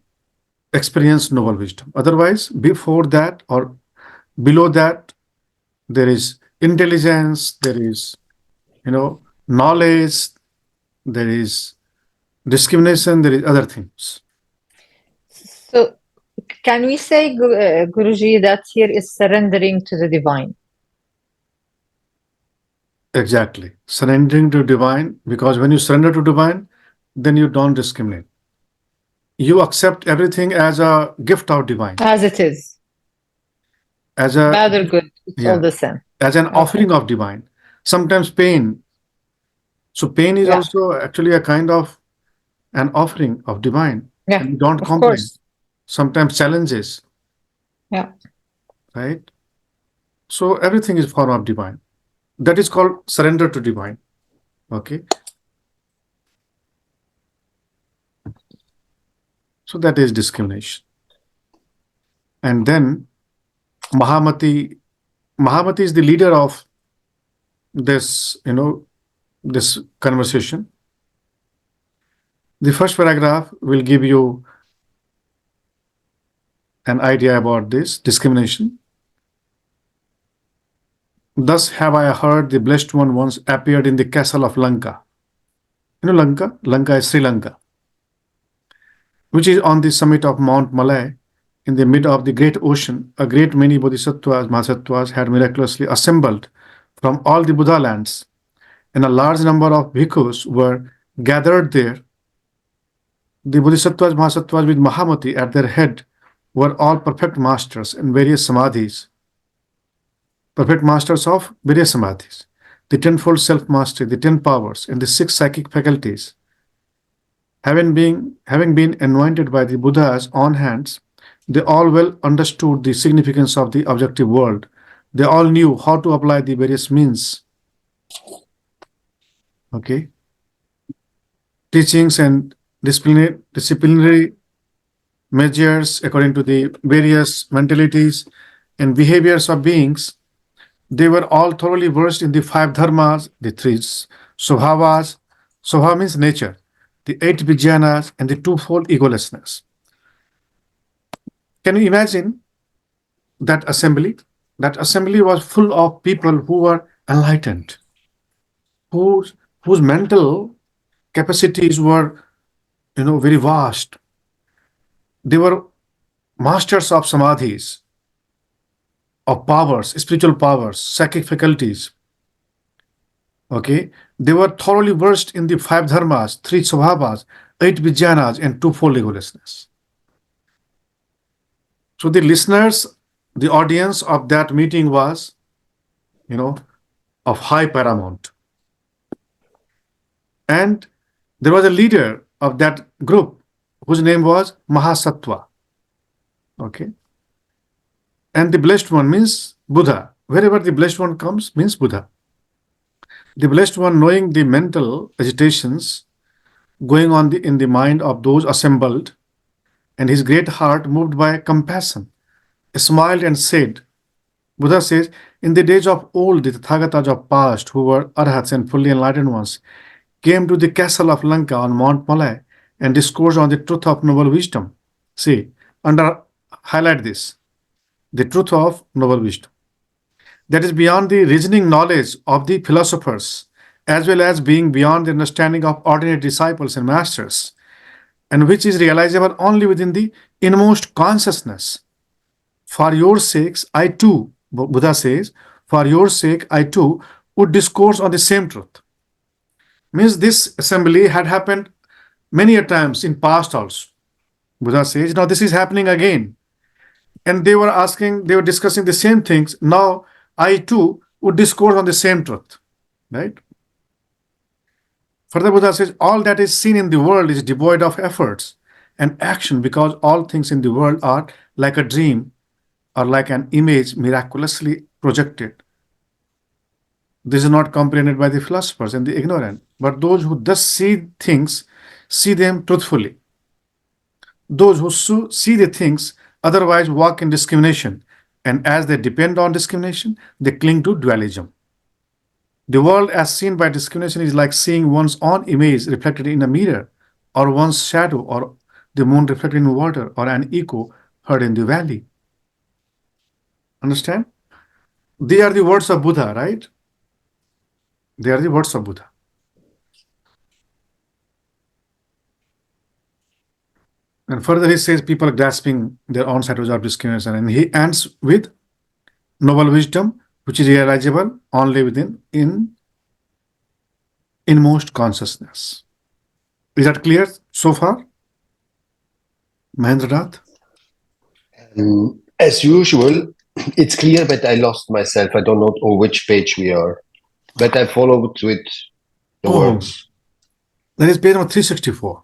experience noble wisdom. Otherwise, before that or below that, there is intelligence, there is, knowledge, there is discrimination, there is other things. So, can we say, Guruji, that here is surrendering to the divine? Exactly. Surrendering to divine, because when you surrender to divine, then you don't discriminate. You accept everything as a gift of divine. As it is. As a bad or good, it's all the same. As an offering of divine. Sometimes pain. So pain is also actually a kind of an offering of divine. Yeah, And don't of complain. course. Sometimes challenges. Yeah. Right? So everything is form of divine. That is called surrender to divine. Okay. So that is discrimination. And then Mahamati is the leader of this, this conversation. The first paragraph will give you an idea about this discrimination. Thus have I heard the blessed one once appeared in the castle of Lanka. You know Lanka? Lanka is Sri Lanka, which is on the summit of Mount Malay in the mid of the great ocean. A great many bodhisattvas, mahasattvas had miraculously assembled from all the Buddha lands, and a large number of bhikkhus were gathered there. The bodhisattvas, mahasattvas with Mahamati at their head were all perfect masters in various samadhis. Perfect masters of various samadhis, the tenfold self-mastery, the 10 powers, and the 6 psychic faculties. Having been anointed by the Buddha's own hands, they all well understood the significance of the objective world. They all knew how to apply the various means, okay, teachings and disciplinary measures according to the various mentalities and behaviors of beings. They were all thoroughly versed in the 5 dharmas, the 3 swabhavas. Swabhava means nature, the 8 vijnanas, and the twofold egolessness. Can you imagine that assembly? That assembly was full of people who were enlightened, whose mental capacities were, very vast. They were masters of samadhis, of powers, spiritual powers, psychic faculties. Okay, they were thoroughly versed in the 5 dharmas, 3 swabhavas, 8 vijnanas, and twofold egolessness. So the listeners, the audience of that meeting was, of high paramount. And there was a leader of that group whose name was Mahasattva. Okay. And the blessed one means Buddha. Wherever the blessed one comes means Buddha. The blessed one, knowing the mental agitations going on in the mind of those assembled, and his great heart moved by compassion, smiled and said, Buddha says, in the days of old, the Tathagatas of past, who were arhats and fully enlightened ones, came to the castle of Lanka on Mount Malay and discoursed on the truth of noble wisdom. See, highlight this, the truth of noble wisdom. That is beyond the reasoning knowledge of the philosophers, as well as being beyond the understanding of ordinary disciples and masters, and which is realizable only within the inmost consciousness. For your sakes, I too, Buddha says, for your sake, I too would discourse on the same truth. Means this assembly had happened many a times in past also. Buddha says, now this is happening again. And they were discussing the same things. Now I too would discourse on the same truth. Right? Further, Buddha says, all that is seen in the world is devoid of efforts and action, because all things in the world are like a dream or like an image miraculously projected. This is not comprehended by the philosophers and the ignorant, but those who thus see things, see them truthfully. Those who see the things otherwise walk in discrimination, and as they depend on discrimination, they cling to dualism. The world as seen by discrimination is like seeing one's own image reflected in a mirror, or one's shadow, or the moon reflected in water, or an echo heard in the valley. Understand? They are the words of Buddha, right? They are the words of Buddha. And further he says people are grasping their own shadows of discrimination, and he ends with noble wisdom, which is realizable only within inmost consciousness. Is that clear so far? Mahendranath? As usual, it's clear, but I lost myself. I don't know on which page we are, but I followed with the words. That is page number 364.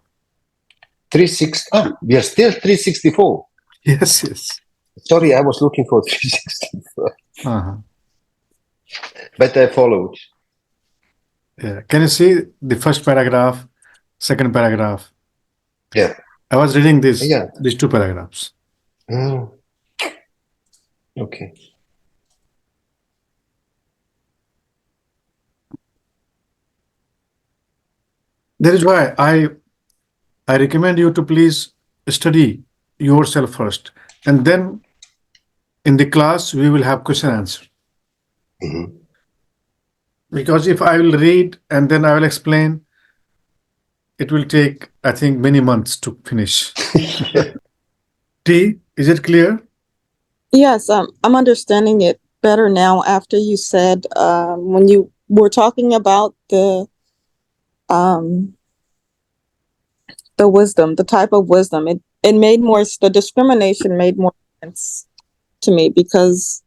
360. Oh, we are still 364. Yes, yes. Sorry, I was looking for 364. Uh-huh. But I followed. Yeah. Can you see the first paragraph, second paragraph? Yeah. I was reading Yeah. these two paragraphs. Okay. That is why I recommend you to please study yourself first, and then in the class we will have question answer. Mm-hmm. Because if I will read and then I will explain, it will take, I think, many months to finish. Yeah. T, is it clear? Yes, I'm understanding it better now after you said when you were talking about the wisdom, the type of wisdom. It made more, the discrimination made more sense to me, because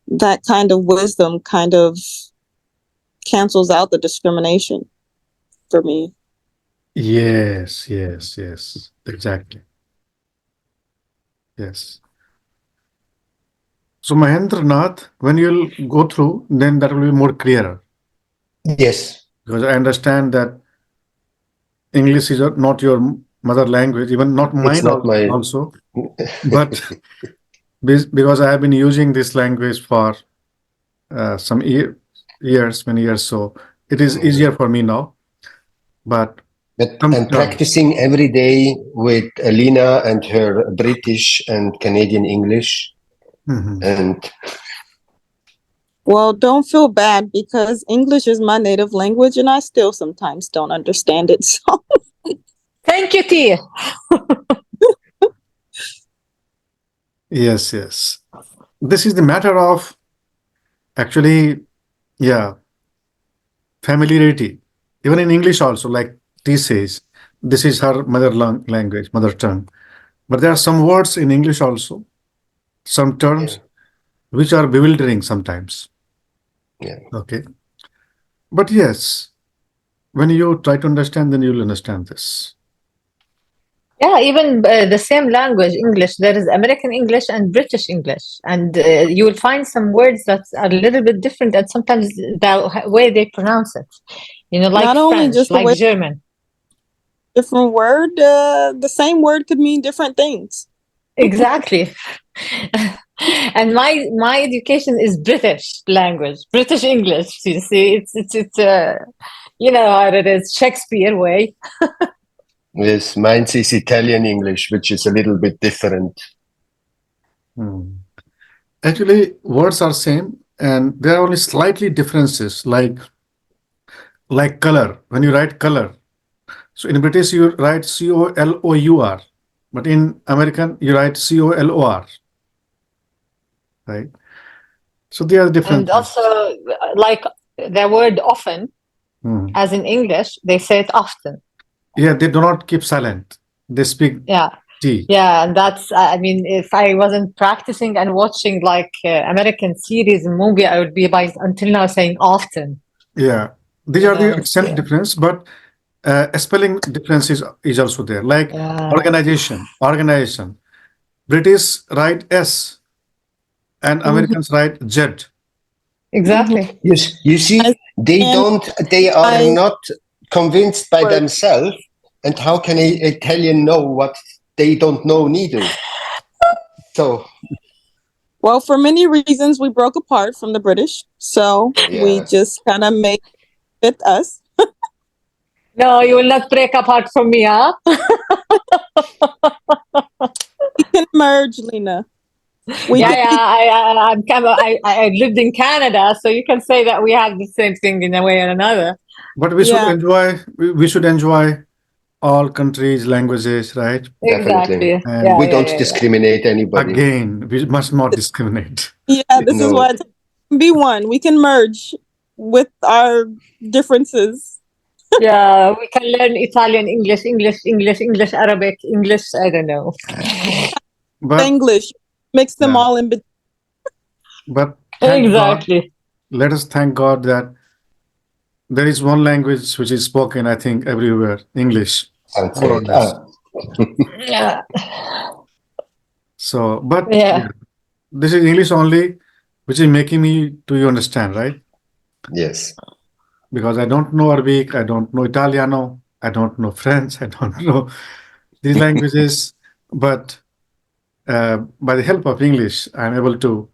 that kind of wisdom kind of cancels out the discrimination for me. Yes, yes, yes, exactly. Yes. So Mahendranath, when you'll go through, then that will be more clearer. Yes. Because I understand that English is not your mother language, even not mine It's not my... also. But because I have been using this language for some years, many years, so it is easier for me now. But I'm practicing every day with Alina and her British and Canadian English. Mm-hmm. And well, don't feel bad, because English is my native language and I still sometimes don't understand it. So Thank you, T. Yes, yes. This is the matter of actually, yeah, familiarity. Even in English also, like T says, this is her mother language, mother tongue. But there are some words in English also, some terms, which are bewildering sometimes. Yeah. Okay. But yes, when you try to understand, then you'll understand this. Yeah, even the same language, English, there is American English and British English. And you will find some words that are a little bit different, and sometimes the way they pronounce it. You know, like not only French, just the like way, German. different word, the same word could mean different things. Exactly. And my education is British language, British English. You see, it's you know how it is, Shakespeare way. Yes, mine is Italian English, which is a little bit different. Actually, words are same, and there are only slightly differences, like color. When you write color, so in British you write COLOUR, but in American you write COLOR, right? So there are differences. And also, like the word often, as in English, they say it often. Yeah, they do not keep silent. They speak T. Yeah, and that's, I mean, if I wasn't practicing and watching like American series and movie, I would be until now saying often. Yeah, these are the accent difference, but spelling difference is also there. Like organization. British write S and Americans write Z. Exactly. Yes, you see, they are not convinced by themselves. And how can an Italian know what they don't know neither? So, well, for many reasons, we broke apart from the British. So we just kind of made it us. No, you will not break apart from me, huh? We can merge, Lena. I lived in Canada, so you can say that we have the same thing in a way or another. But we should enjoy. We should enjoy all countries' languages, right? Exactly. And we don't discriminate anybody. Again, we must not discriminate. Yeah, this is why be one. We can merge with our differences. Yeah, we can learn Italian, English, Arabic, English, I don't know. But English, mix them all in between. But exactly. Let us thank God that there is one language which is spoken, I think, everywhere, English. Yeah. So, but Yeah. this is English only, which is making me to you understand, right? Yes. Because I don't know Arabic, I don't know Italiano, I don't know French, I don't know these languages, but by the help of English, I'm able to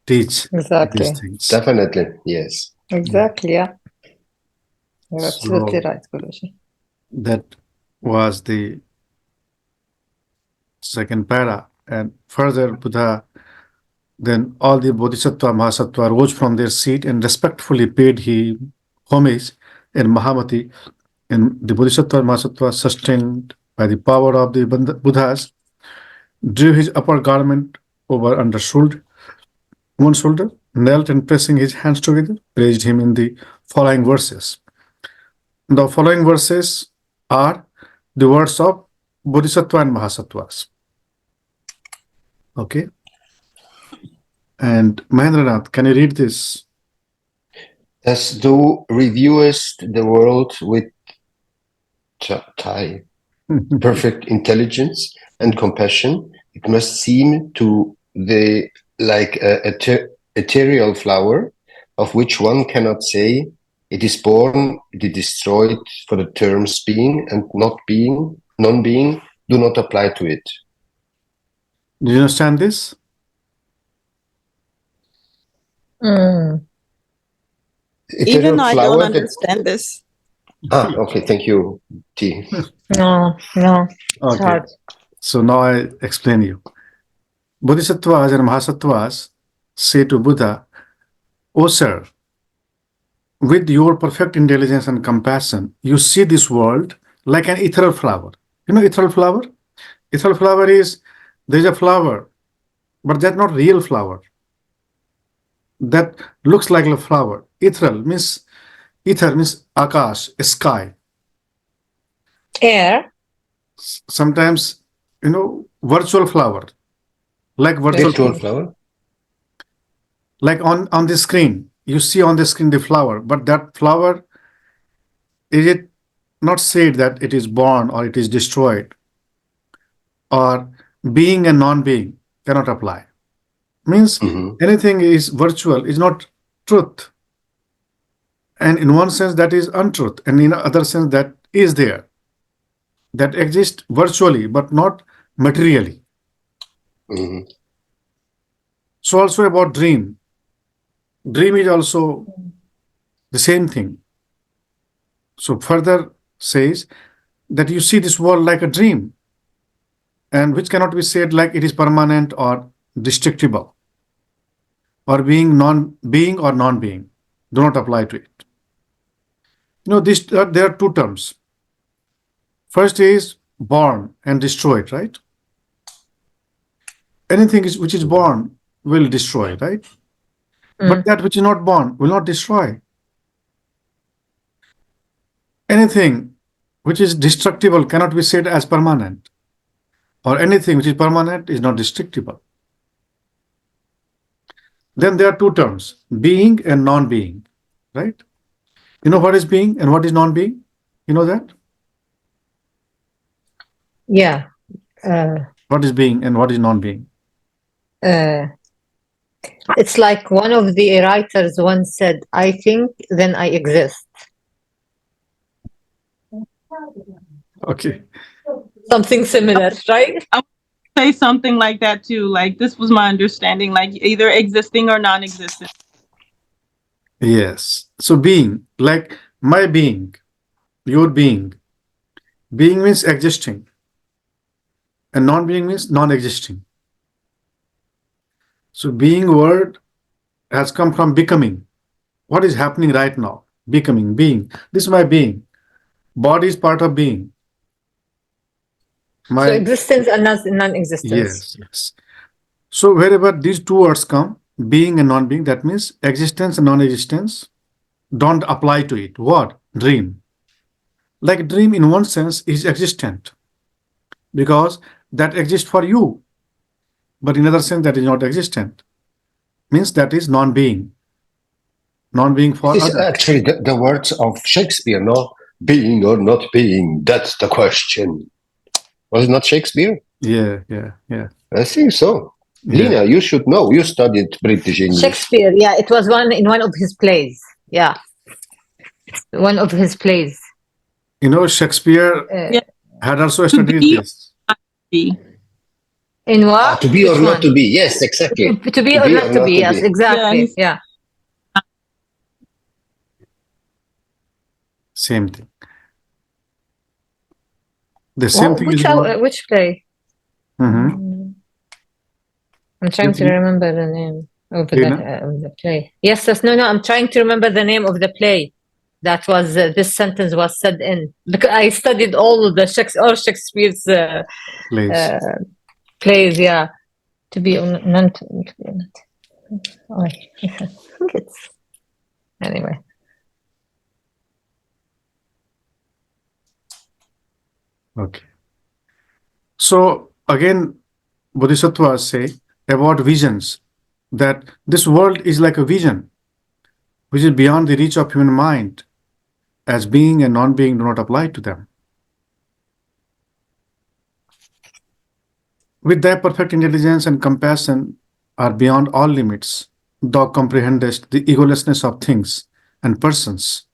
teach Exactly. these things. Definitely. Yes. Exactly. Yeah. You're absolutely So right, Guruji. that was the second para. And further, Buddha, then all the Bodhisattva, Mahasattva rose from their seat and respectfully paid him homage in Mahamati. And the Bodhisattva and Mahasattva, sustained by the power of the Buddhas, drew his upper garment over under one shoulder, knelt and pressing his hands together, praised him in the following verses. The following verses are the words of Bodhisattva and Mahasattvas. Okay. And Mahendranath, can you read this? As thou reviewest the world with perfect intelligence and compassion, it must seem to thee like a ethereal flower, of which one cannot say, it is born, it is destroyed, for the terms being and not being, non-being, do not apply to it. Do you understand this? Ethereal Even I flower don't understand this. Okay, thank you, T. No, it's Okay. hard. So now I explain you. Bodhisattvas and Mahasattvas say to Buddha, "O sir, with your perfect intelligence and compassion, you see this world like an ethereal flower." You know ethereal flower? Ethereal flower is, there's a flower, but that's not real flower. That looks like a flower. Ethereal means, ether means akash, sky. Air. Sometimes, virtual flower, like Virtual flower? like on the screen. You see on the screen the flower, but that flower, is it not said that it is born or it is destroyed, or being and non-being cannot apply. Means anything is virtual, is not truth. And in one sense that is untruth, and in other sense that is there. That exists virtually, but not materially. So also about dream. Dream is also the same thing. So further says that you see this world like a dream, and which cannot be said like it is permanent or destructible, or being or non-being, do not apply to it. There are two terms. First is born and destroyed, right? Anything which is born will destroy, right? But that which is not born will not destroy. Anything which is destructible cannot be said as permanent, or anything which is permanent is not destructible. Then there are two terms, being and non-being, right? You know what is being and what is non-being? You know that? Yeah. What is being and what is non-being? It's like one of the writers once said, I think, then I exist. Okay. Something similar, right? Say something like that too. Like, this was my understanding, like either existing or non-existent. Yes. So being, like my being, your being. Being means existing, and non-being means non-existing. So being word has come from becoming. What is happening right now? Becoming, being. This is my being. Body is part of being. So existence and non-existence. Yes. So wherever these two words come, being and non-being, that means existence and non-existence don't apply to it. What? Dream. Like dream in one sense is existent, because that exists for you. But in another sense that is not existent. Means that is non-being. Non-being for This is others. actually the words of Shakespeare, no? Being or not being, that's the question. Was it not Shakespeare? Yeah. I think so. Yeah. Lina, you should know. You studied British English. Shakespeare, yeah, it was in one of his plays. Yeah, one of his plays. You know, Shakespeare Yeah. had also To studied be this. be. In what? To be Which or not one? to be. Yes, exactly. To be or not to be. Yes, exactly. Yeah. Same thing. The same thing is going. Which play? Mhm. I'm trying to remember the name of the play. Yes, no. I'm trying to remember the name of the play that was this sentence was said in, because I studied all of the Shakespeare's plays. Yeah, to be or not to be. Oh, I think it's anyway. Okay. So again, Bodhisattvas say about visions that this world is like a vision which is beyond the reach of human mind, as being and non-being do not apply to them. With thy perfect intelligence and compassion are beyond all limits, thou comprehendest the egolessness of things and persons,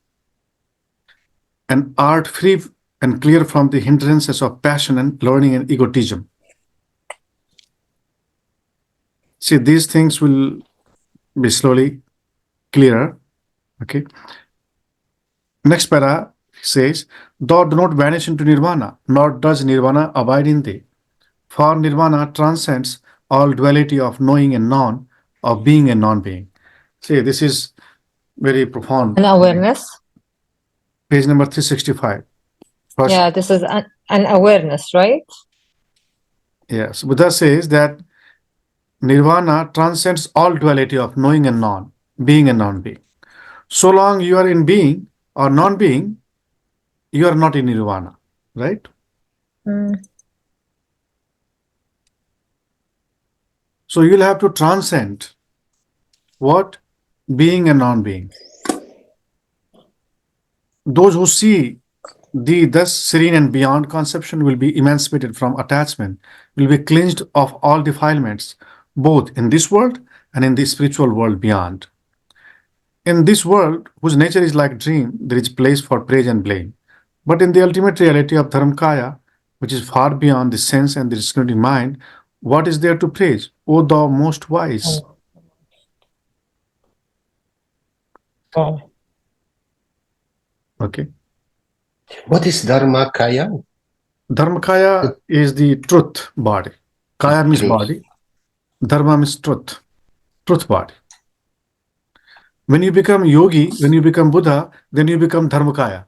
and art free and clear from the hindrances of passion and learning and egotism. See, these things will be slowly clearer. Okay. Next para says, thou do not vanish into nirvana, nor does nirvana abide in thee. For nirvana transcends all duality of knowing and non, of being and non-being. See, this is very profound. An awareness. Page number 365. First, yeah, this is an awareness, right? Yes, Buddha says that nirvana transcends all duality of knowing and non, being and non-being. So long you are in being or non-being, you are not in nirvana, right? So you'll have to transcend what? Being and non-being. Those who see the thus serene and beyond conception will be emancipated from attachment, will be cleansed of all defilements, both in this world and in the spiritual world beyond. In this world, whose nature is like dream, there is place for praise and blame. But in the ultimate reality of Dharmakaya, which is far beyond the sense and the discriminating mind, what is there to praise? O thou most wise. Okay. What is Dharmakaya? Dharmakaya is the truth body. Kaya means Truth. body. Dharma means truth. Truth body. When you become yogi, when you become Buddha, then you become Dharmakaya.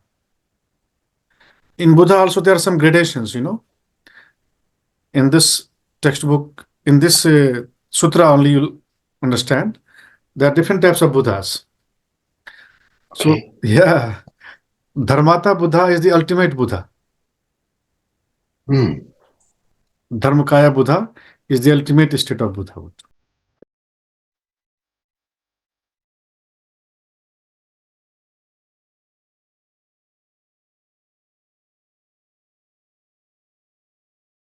In Buddha also there are some gradations, In this textbook, in this sutra only you'll understand. There are different types of Buddhas. So, yeah, Dharmata Buddha is the ultimate Buddha. Dharmakaya Buddha is the ultimate state of Buddhahood.